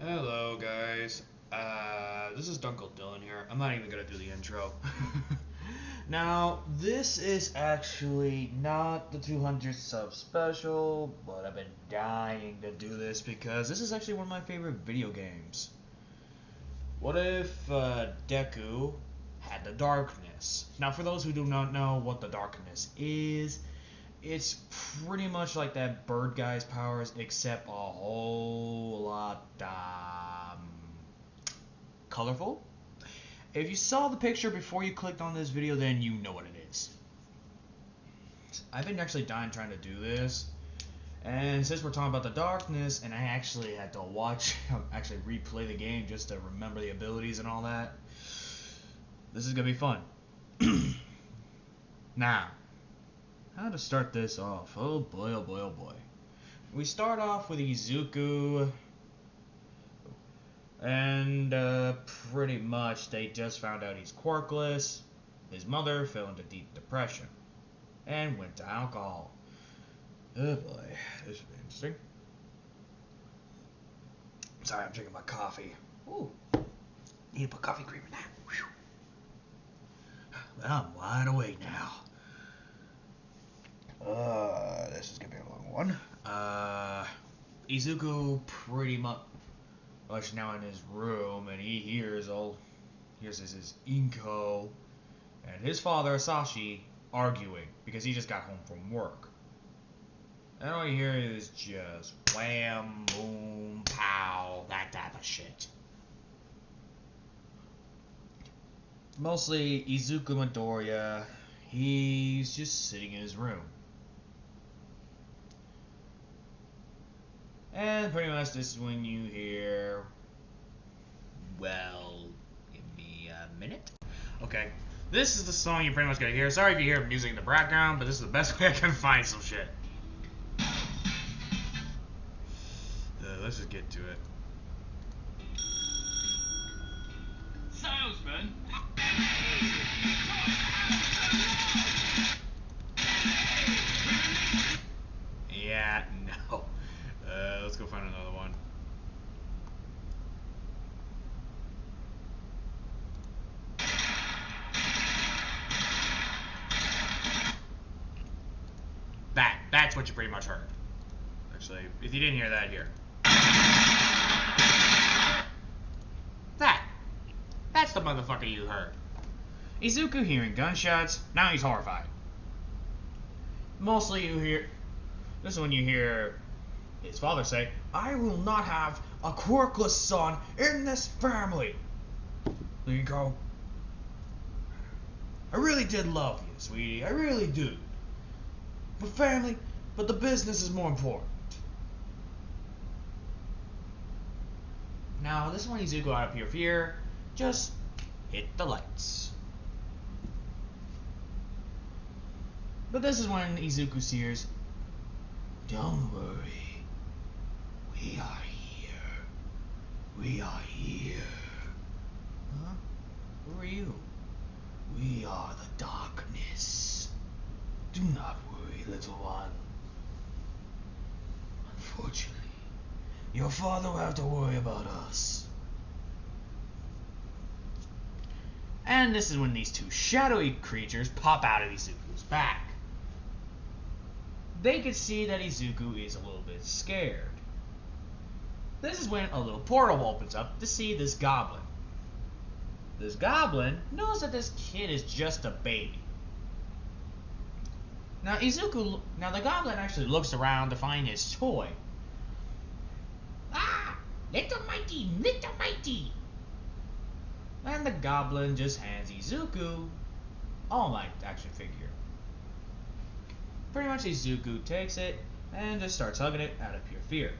Hello guys, this is Dunkle Dylan here. I'm not even gonna do the intro. Now, this is actually not the 200 sub special, but I've been dying to do this because this is actually one of my favorite video games. What if Deku had the darkness? Now, for those who do not know what the darkness is, it's pretty much like that bird guy's powers, except a whole lot colorful. If you saw the picture before you clicked on this video, then you know what it is. I've been actually dying trying to do this, and since we're talking about the darkness, and I actually had to replay the game just to remember the abilities and all that, this is gonna be fun. Now, how to start this off? Oh boy, oh boy, oh boy. We start off with Izuku, and pretty much they just found out he's quirkless. His mother fell into deep depression and went to alcohol. Oh boy, this will be interesting. Sorry, I'm drinking my coffee. Ooh, need to put coffee cream in that. Whew. Well, I'm wide awake now. This is gonna be a long one. Izuku pretty much now in his room, and he hears his Inko and his father Sashi arguing because he just got home from work. And all you hear is just wham, boom, pow, that type of shit. Mostly Izuku Midoriya, he's just sitting in his room. And pretty much this is when you hear, well, give me a minute. Okay, this is the song you're pretty much gonna hear. Sorry if you hear music in the background, but this is the best way I can find some shit. Let's just get to it. Salesman! Yeah, no. Let's go find another one. That's what you pretty much heard. Actually, if you didn't hear that, here. That's the motherfucker you heard. Izuku hearing gunshots, now he's horrified. Mostly you hear, this is when you hear his father say, "I will not have a quirkless son in this family." Linko, I really did love you, sweetie, I really do. But the business is more important. Now, this is when Izuku, out of pure fear, just hit the lights. But this is when Izuku hears, "Don't worry, we are here. We are here." Huh? Who are you? We are the darkness. Do not worry, little one. Unfortunately, your father will have to worry about us. And this is when these two shadowy creatures pop out of Izuku's back. They could see that Izuku is a little bit scared. This is when a little portal opens up to see this goblin. This goblin knows that this kid is just a baby. Now the goblin actually looks around to find his toy. "Ah, little mighty. And the goblin just hands Izuku All Might action figure. Pretty much Izuku takes it and just starts hugging it out of pure fear.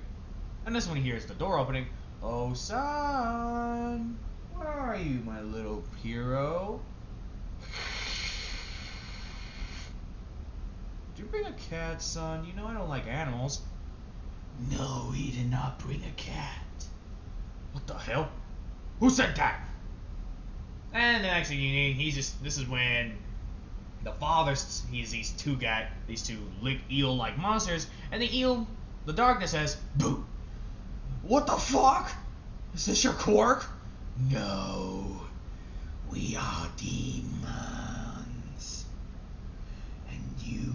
And this one he hears the door opening. "Oh, son, where are you, my little hero?" "Did you bring a cat, son? You know I don't like animals." "No, he did not bring a cat." "What the hell? Who said that?" And the next thing you need, this is when the father sees these two eel-like monsters, and the darkness says, "Boo! What the fuck?" Is this your quirk? No, we are demons, and you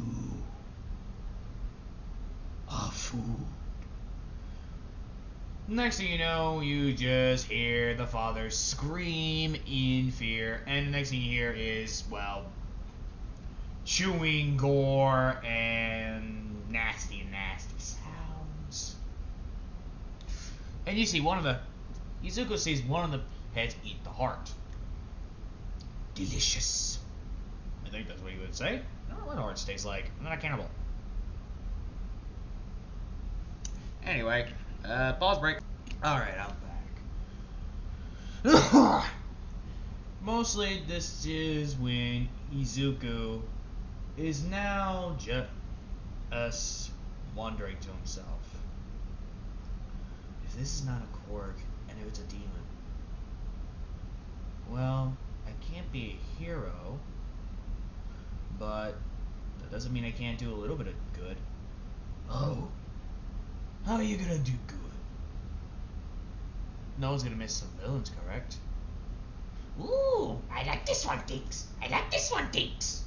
are food. Next thing you know, you just hear the father scream in fear, and the next thing you hear is, well, chewing gore and nasty sounds. And you see Izuku sees one of the heads eat the heart. Delicious. I think that's what he would say. I don't know what hearts taste like. I'm not a cannibal. Anyway, pause break. Alright, I'm back. Mostly this is when Izuku is now just wondering to himself, if this is not a quirk and if it's a demon, well, I can't be a hero, but that doesn't mean I can't do a little bit of good. Oh, how are you gonna do good? No one's gonna miss some villains, correct? Ooh, I like this one, Dinks. I like this one, Dinks.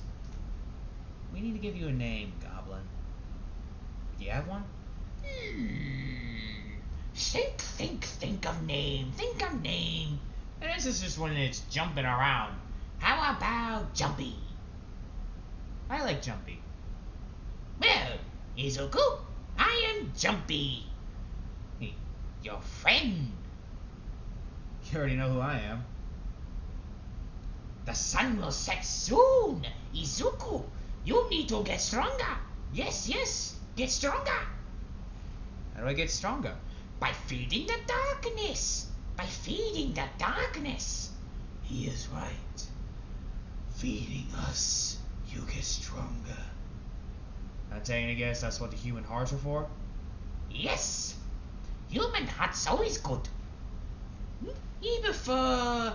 We need to give you a name, Goblin. Do you have one? Think of name. Think of name. And this is just when it's jumping around. How about Jumpy? I like Jumpy. Well, Izuku, I am Jumpy. Your friend. You already know who I am. The sun will set soon. Izuku, you need to get stronger. Yes, get stronger. How do I get stronger? By feeding the darkness. By feeding the darkness. He is right. Feeding us, you get stronger. I'm taking a guess that's what the human hearts are for? Yes. Human heart's always good. Even for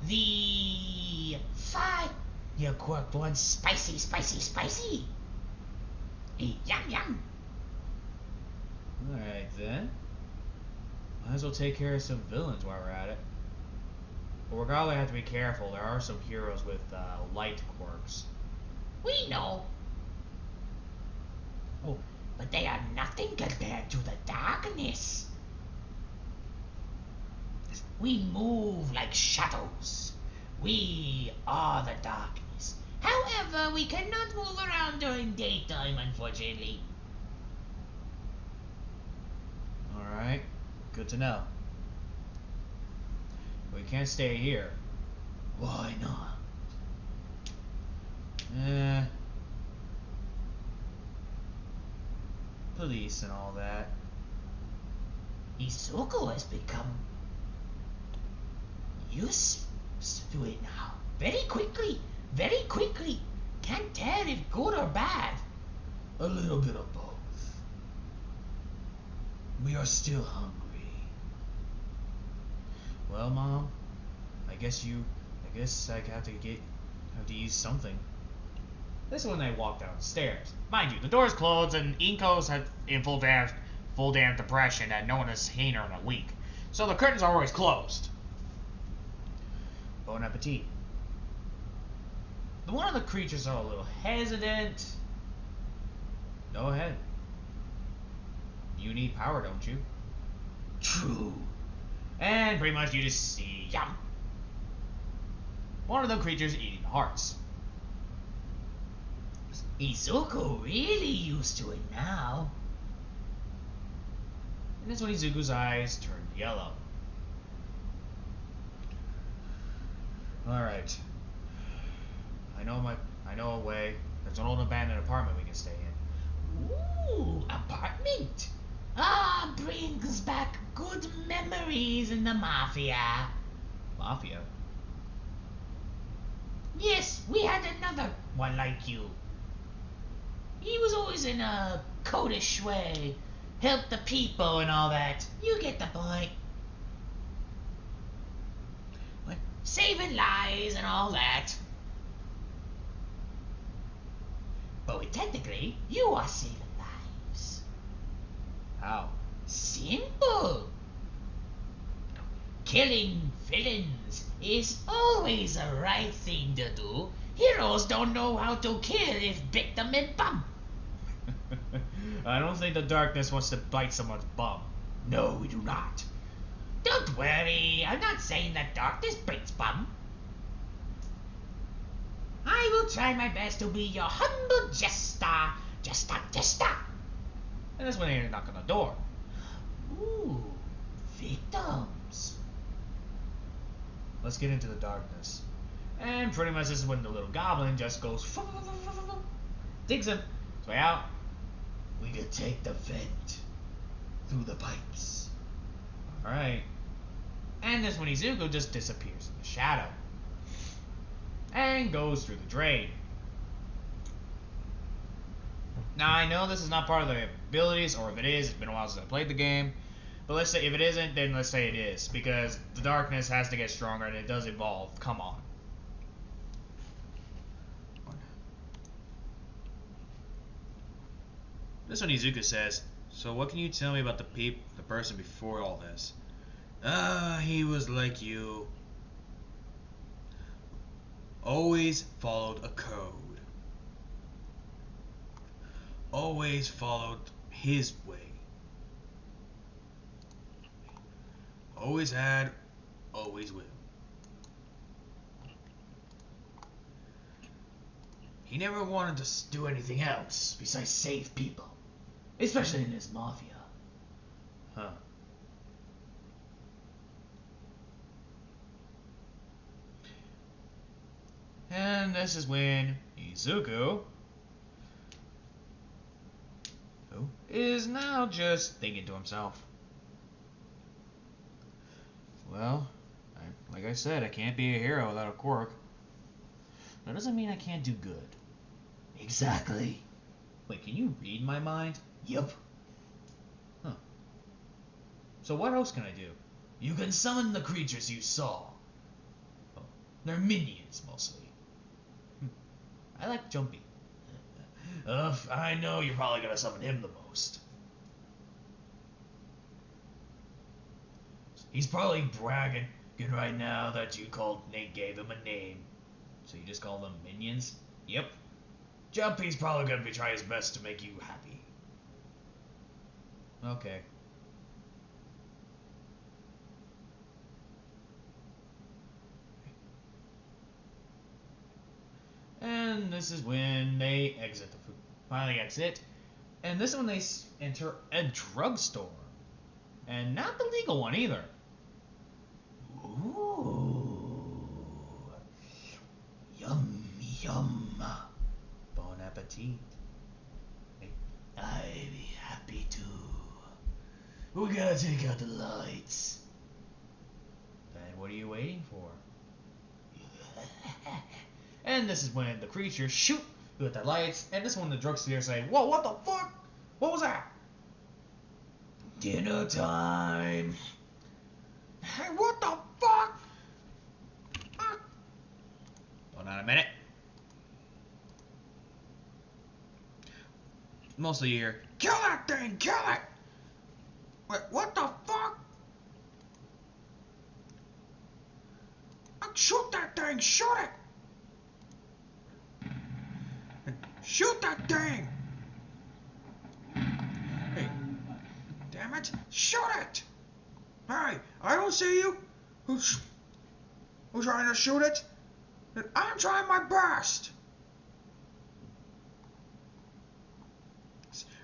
the fire quirked one, spicy. Yum. Alright then. Might as well take care of some villains while we're at it. But we're gonna have to be careful. There are some heroes with light quirks. We know. Oh, but they are nothing compared to the darkness. We move like shadows. We are the darkness. However, we cannot move around during daytime, unfortunately. Alright, good to know. We can't stay here. Why not? Police and all that. Izuku has become used to it now. Very quickly. Can't tell if good or bad. A little bit of both. We are still hungry. Well, Mom, I guess I have to eat something. This is when they walk downstairs. Mind you, the door's closed and Inko's in full damn depression that no one has seen her in a week. So the curtains are always closed. Bon appetit. One of the creatures are a little hesitant. Go ahead. You need power, don't you? True. And pretty much you just see Yum. one of the creatures eating hearts. Izuku really used to it now. And that's when Izuku's eyes turn yellow. Alright. I know a way. There's an old abandoned apartment we can stay in. Ooh, apartment. Brings back good memories in the Mafia. Mafia? Yes, we had another one like you. He was always in a codish way. Help the people and all that. You get the point. What? Saving lives and all that. But technically, you are saving lives. How? Simple. killing villains is always the right thing to do. Heroes don't know how to kill if bit them in bum. I don't think the darkness wants to bite someone's bum. No, we do not. Don't worry, I'm not saying that darkness bites bum. I will try my best to be your humble jester. Jester. And that's when they knock on the door. Ooh, victims. Let's get into the darkness. And pretty much this is when the little goblin just goes, digs him, his way out. We could take the vent through the pipes. Alright. And this when Izuku just disappears in the shadow. And goes through the drain. Now I know this is not part of the abilities, or if it is, it's been a while since I played the game. But let's say if it isn't, then let's say it is. Because the darkness has to get stronger and it does evolve. Come on. This one Izuku says, so what can you tell me about the person before all this? He was like you. Always followed a code. Always followed his way. Always had, always will. He never wanted to do anything else besides save people. Especially in his mafia. Huh. And this is when Izuku, who is now just thinking to himself, well, like I said, I can't be a hero without a quirk. That doesn't mean I can't do good. Exactly. Wait, can you read my mind? Yup. Huh. So what else can I do? You can summon the creatures you saw. Oh, they're minions, mostly. I like Jumpy. I know you're probably gonna summon him the most. He's probably bragging right now that Nate gave him a name. So you just call them minions? Yep. Jumpy's probably gonna be trying his best to make you happy. Okay. And this is when they finally exit. And this is when they enter a drugstore. And not the legal one either. Ooh. Yum, yum. Bon appetit. Hey. I'd be happy to. We gotta take out the lights. Then what are you waiting for? And this is when the creatures shoot with the lights. And this is when the drugstore say, whoa, what the fuck? What was that? Dinner time. Hey, what the fuck? Hold on a minute. Mostly you hear, kill that thing, kill it! Wait, what the fuck? Shoot that thing, shoot it! Shoot that thing! Hey, damn it, shoot it! Hey, I don't see you. Who's trying to shoot it? I'm trying my best.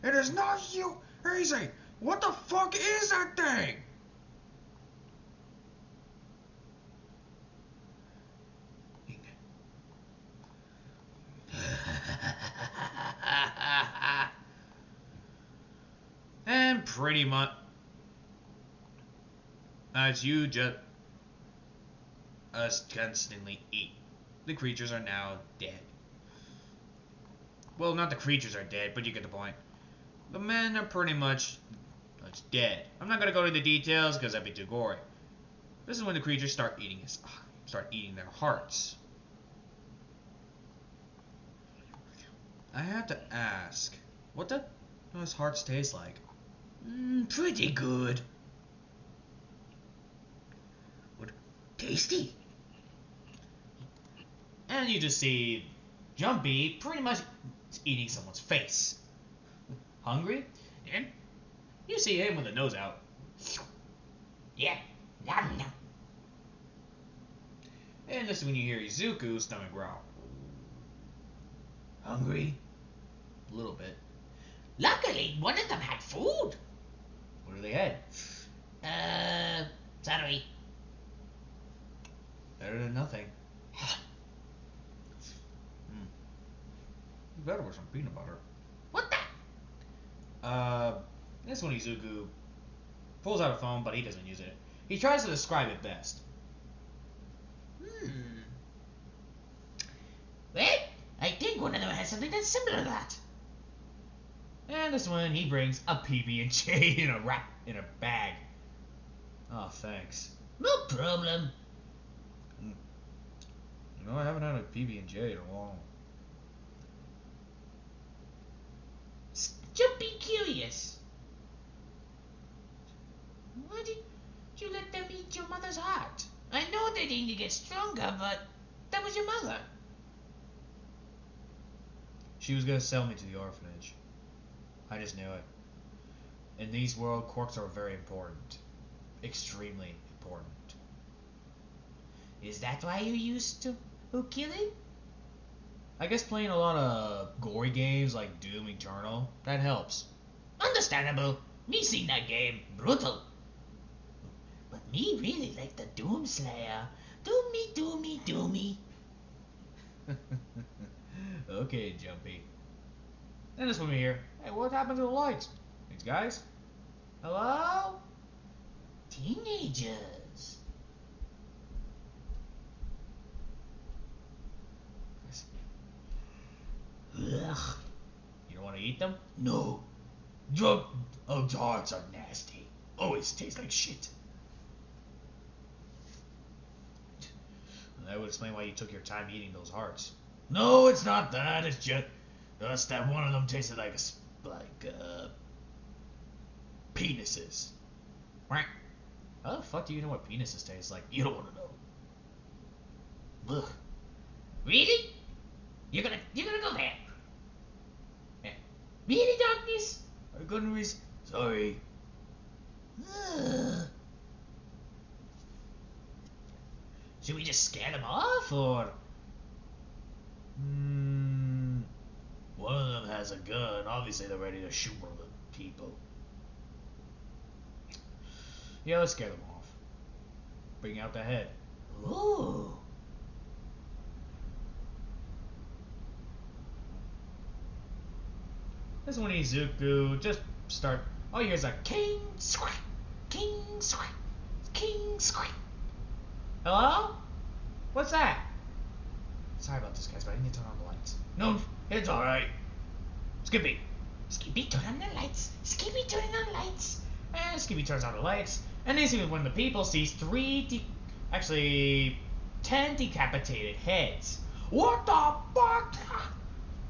It is not you. Easy. What the fuck is that thing? And pretty much as you just constantly eat, the creatures are now dead. Well, not the creatures are dead, but you get the point. The men are pretty much dead. I'm not gonna go into the details because that'd be too gory. This is when the creatures start eating their hearts. I have to ask, what do those hearts taste like? Pretty good. tasty. And you just see Jumpy pretty much eating someone's face. Hungry? And you see him with a nose out. Yeah, nom nom. And this is when you hear Izuku's stomach growl. Hungry? A little bit. Luckily, one of them had food. What do they had? Sorry. Better than nothing. Better with some peanut butter. What the? This is when Izuku pulls out a phone, but he doesn't use it. He tries to describe it best. Well, I think one of them has something that's similar to that. And this one, he brings a PB&J in a bag. Oh, thanks. No problem. You know, I haven't had a PB&J in a long. Just be curious. Why did you let them eat your mother's heart? I know they need to get stronger, but that was your mother. She was gonna sell me to the orphanage. I just knew it. In these world, quirks are very important. Extremely important. Is that why you used to killing? I guess playing a lot of gory games like Doom Eternal, that helps. Understandable. Me seen that game. Brutal. But me really like the Doom Slayer. Do me. Okay, Jumpy. And this one we hear, hey, what happened to the lights? These guys? Hello? Teenagers. Ugh. You don't want to eat them? No. Hearts are nasty. Always taste like shit. That would explain why you took your time eating those hearts. No, it's not that. It's just that one of them tasted like penises. How the fuck do you know what penises taste like? You don't want to know. Ugh. Really? You're gonna go there? Really, darkness? I couldn't Sorry. Ugh. Should we just scare them off, or? One of them has a gun. Obviously, they're ready to shoot one of the people. Yeah, let's scare them off. Bring out the head. Ooh. This one Izuku just start. Oh, here's a King squack, king squack, king squack. Hello? What's that? Sorry about this, guys, but I need to turn on the lights. No, it's alright. Skippy. Skippy, turn on the lights. Skippy, turn on the lights. And Skippy turns on the lights, and this is when the people sees 10 decapitated heads. What the fuck?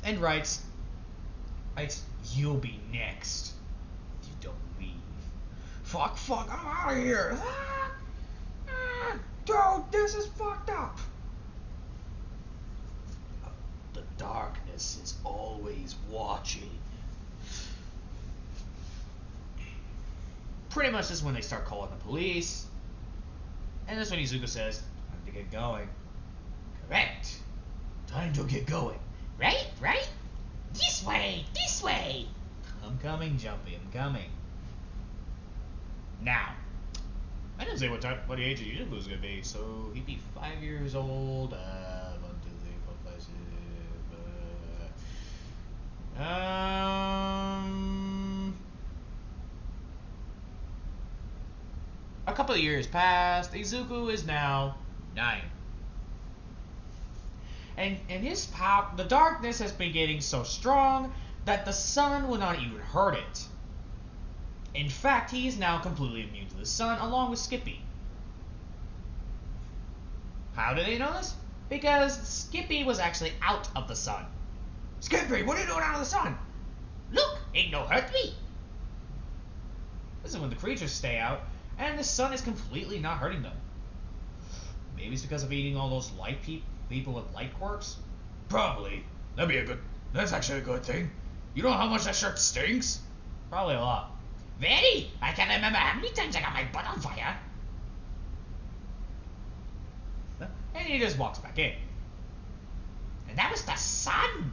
And writes, you'll be next. If you don't leave. Fuck, I'm out of here. Dude, this is fucked up. The darkness is always watching. Pretty much this is when they start calling the police. And this is when Izuku says, time to get going. Correct. Time to get going. Right? This way. I'm coming, Jumpy, I'm coming. Now, I didn't say what the age of Izuku was going to be, so he'd be 5 years old. 1, 2, 3, 4, 5, 6. A couple of years passed. Izuku is now 9. And the darkness has been getting so strong that the sun will not even hurt it. In fact, he is now completely immune to the sun, along with Skippy. How do they know this? Because Skippy was actually out of the sun. Skippy, what are you doing out of the sun? Look, ain't no hurt me. This is when the creatures stay out, and the sun is completely not hurting them. Maybe it's because of eating all those light people with light quirks? Probably. That's actually a good thing. You know how much that shirt stinks? Probably a lot. Very. I can't remember how many times I got my butt on fire. And he just walks back in. And that was the sun.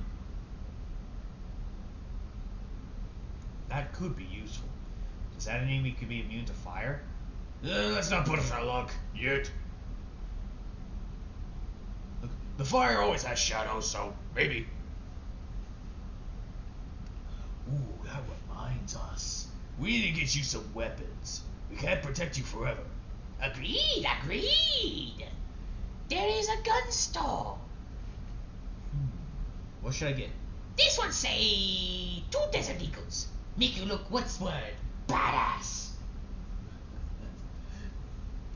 That could be useful. Does that mean we could be immune to fire? Let's not put us out of luck yet. Look, the fire always has shadows, so maybe. Ooh, that reminds us. We need to get you some weapons. We can't protect you forever. Agreed. There is a gun store. What should I get? This one say 2 Desert Eagles. Make you look what's word badass.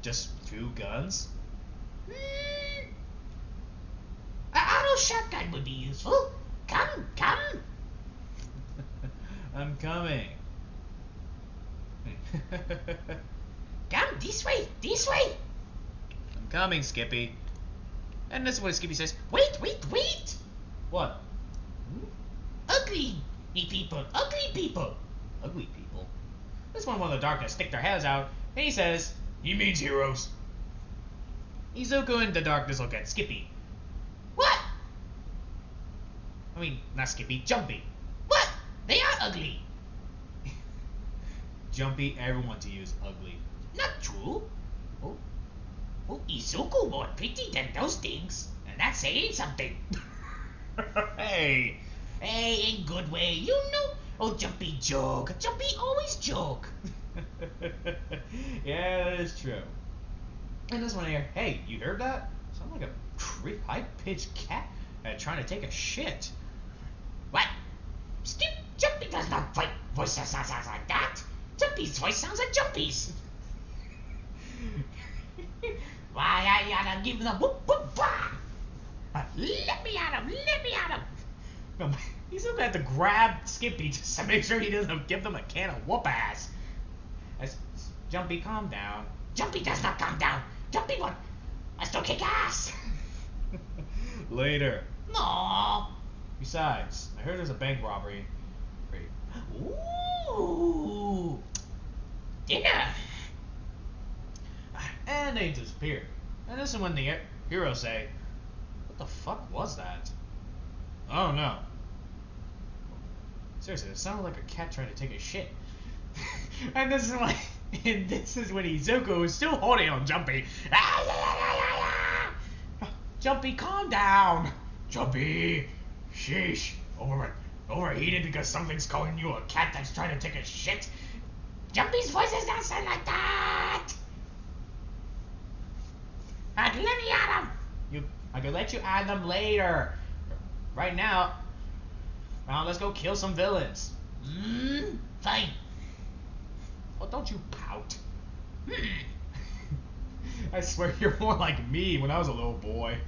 Just 2 guns? An auto shotgun would be useful. Come. I'm coming. Come this way. I'm coming, Skippy. And this is what Skippy says. Wait. What? Ugly people. Ugly people? This one the darkness stick their heads out, and he says, He means heroes. Izuku in the darkness look at Skippy. What? I mean, not Skippy, Jumpy. What? They are ugly. Jumpy, everyone to use ugly. Not true. Oh, Izuku more pretty than those things. And that's saying something. Hey! Hey, in good way, you know. Oh, Jumpy joke. Jumpy always joke. Yeah, that is true. And this one here, hey, you heard that? Sounds like a high-pitched cat trying to take a shit. What? Skip, Jumpy does not fight voices like that. Jumpy's voice sounds like Jumpy's. Why, I gotta give them whoop whoop wah. Let me at him. No, he's gonna have to grab Skippy just to make sure he doesn't give them a can of whoop ass. Jumpy, calm down. Jumpy does not calm down. Jumpy wants to kick ass. Later. No. Besides, I heard there's a bank robbery. Ooh. Dinner. And they disappear. And this is when the heroes say, what the fuck was that? I don't know. Seriously, it sounded like a cat trying to take a shit. And this is when Izuku is still holding on Jumpy. Jumpy, calm down. Jumpy! Sheesh. Overheated because something's calling you a cat that's trying to take a shit? Jumpy's voice does not sound like that. Let me at him. I could let you add them later. Right now, let's go kill some villains. Fine. Oh, don't you pout. I swear you're more like me when I was a little boy.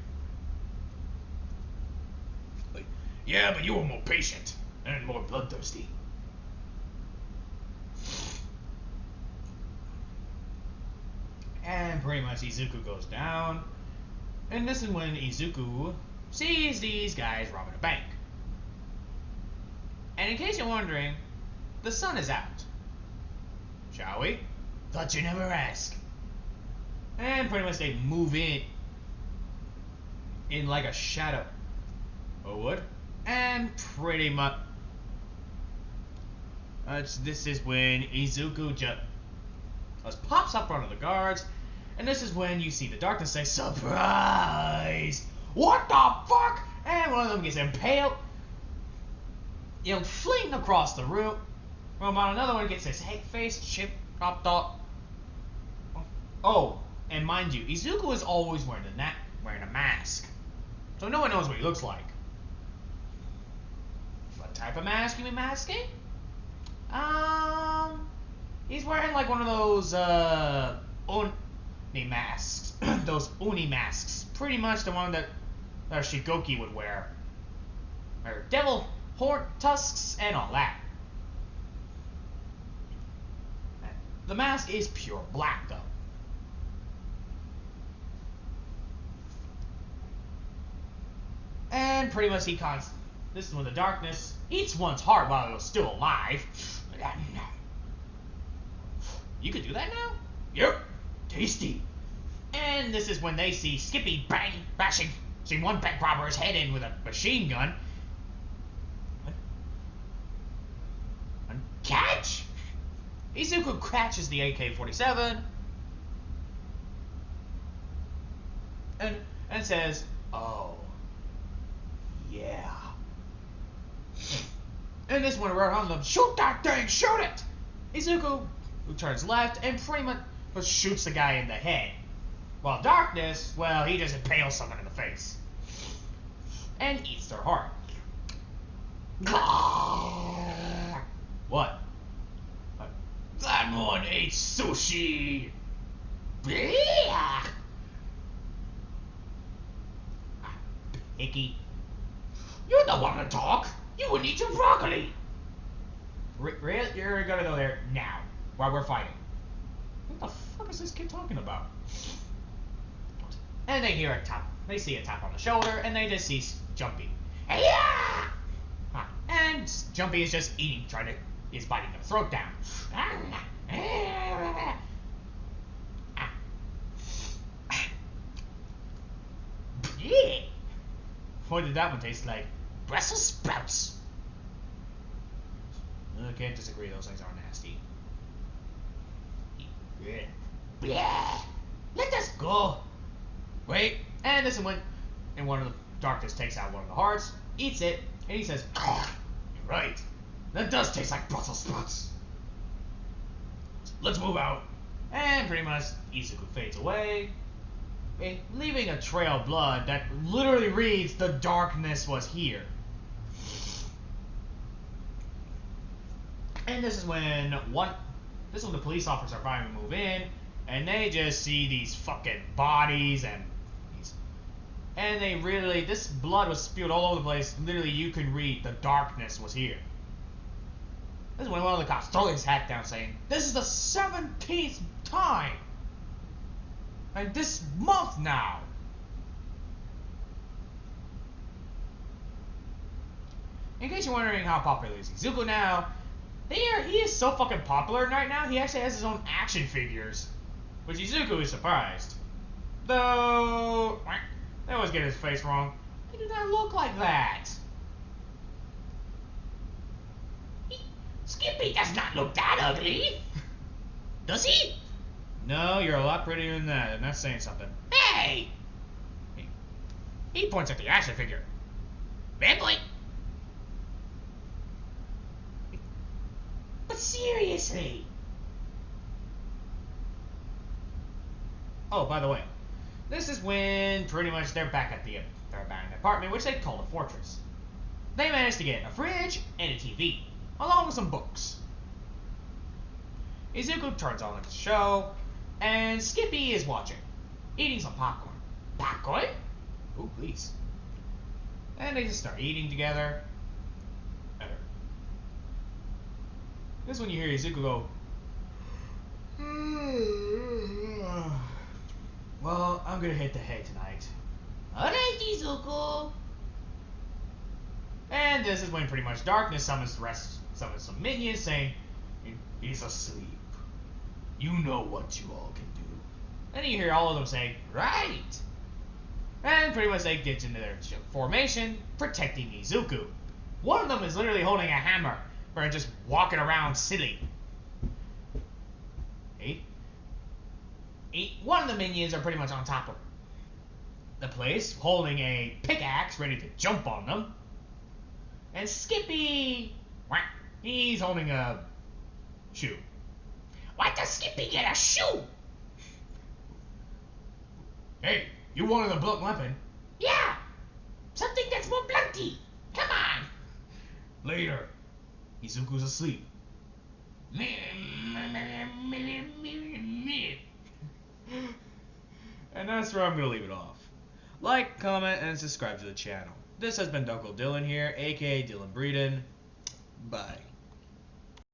Yeah, but you were more patient and more bloodthirsty. And pretty much Izuku goes down. And this is when Izuku sees these guys robbing a bank. And in case you're wondering, the sun is out. Shall we? Thought you never ask. And pretty much they move in like a shadow. Or would? And pretty much this is when Izuku just pops up in front of the guards, and this is when you see the darkness say, surprise! What the fuck? And one of them gets impaled, fleeing across the room, while another one gets his face chip chopped off. Oh, and mind you, Izuku is always wearing a mask, so no one knows what he looks like. What type of mask you be masking? He's wearing like one of those Oni masks. Those Oni masks. Pretty much the one that Shigoki would wear. Or devil horn tusks and all that. The mask is pure black though. And pretty much this is when the darkness eats one's heart while it was still alive. You could do that now? Yep. Tasty. And this is when they see Skippy bashing one bank robber's head in with a machine gun. Catch! Izuku catches the AK-47 and says, "Oh, yeah." And this one around them, "Shoot that thing! Shoot it!" Izuku turns left and pretty much shoots the guy in the head. While Darkness, well, he just impales someone in the face and eats their heart. What? That one ate sushi. Icky. You're the one to talk. You would eat your broccoli. You're gonna go there now while we're fighting. What the fuck is this kid talking about? And they hear a tap. They see a tap on the shoulder, and they just see Jumpy. Yeah. And Jumpy is just eating, is biting their throat down. Yeah. What did that one taste like? Brussels sprouts. I can't disagree. Those things are nasty. Yeah. Yeah. Let us go. Wait. And this is when, one of the Darkness takes out one of the hearts, eats it, and he says, "You're right. That does taste like Brussels sprouts. Let's move out." And pretty much Izuku fades away, leaving a trail of blood that literally reads, "The darkness was here." And this is when the police officers finally move in, and they just see these fucking bodies and they really, this blood was spewed all over the place. Literally, you can read, "The darkness was here." This is when one of the cops throws his hat down, saying, "This is the 17th time, and this month now." In case you're wondering how popular is Izuku now, he is so fucking popular right now, he actually has his own action figures, which Izuku is surprised. Though, they always get his face wrong. He do not look like that. Skippy does not look that ugly. Does he? No, you're a lot prettier than that, and that's saying something. Hey! He points at the action figure. Bad boy. But seriously. Oh, by the way, this is when pretty much they're back at the abandoned apartment, which they call the fortress. They managed to get a fridge and a TV, along with some books. Izuku turns on the show, and Skippy is watching, eating some popcorn. Popcorn? Ooh, please. And they just start eating together. This is when you hear Izuku go, "Well, I'm gonna hit the hay tonight." Alright, Izuku. And this is when pretty much Darkness summons some minions, saying, He's asleep. You know what you all can do. and you hear all of them say, "Right!" And pretty much they get into their formation, protecting Izuku. One of them is literally holding a hammer, or just walking around silly. One of the minions are pretty much on top of the place, holding a pickaxe, ready to jump on them. And Skippy, he's holding a shoe. Why does Skippy get a shoe? Hey, you wanted a blunt weapon. Yeah. Something that's more blunty. Come on. Later. Izuku's asleep. And that's where I'm going to leave it off. Like, comment, and subscribe to the channel. This has been Uncle Dylan here, aka Dylan Breeden. Bye.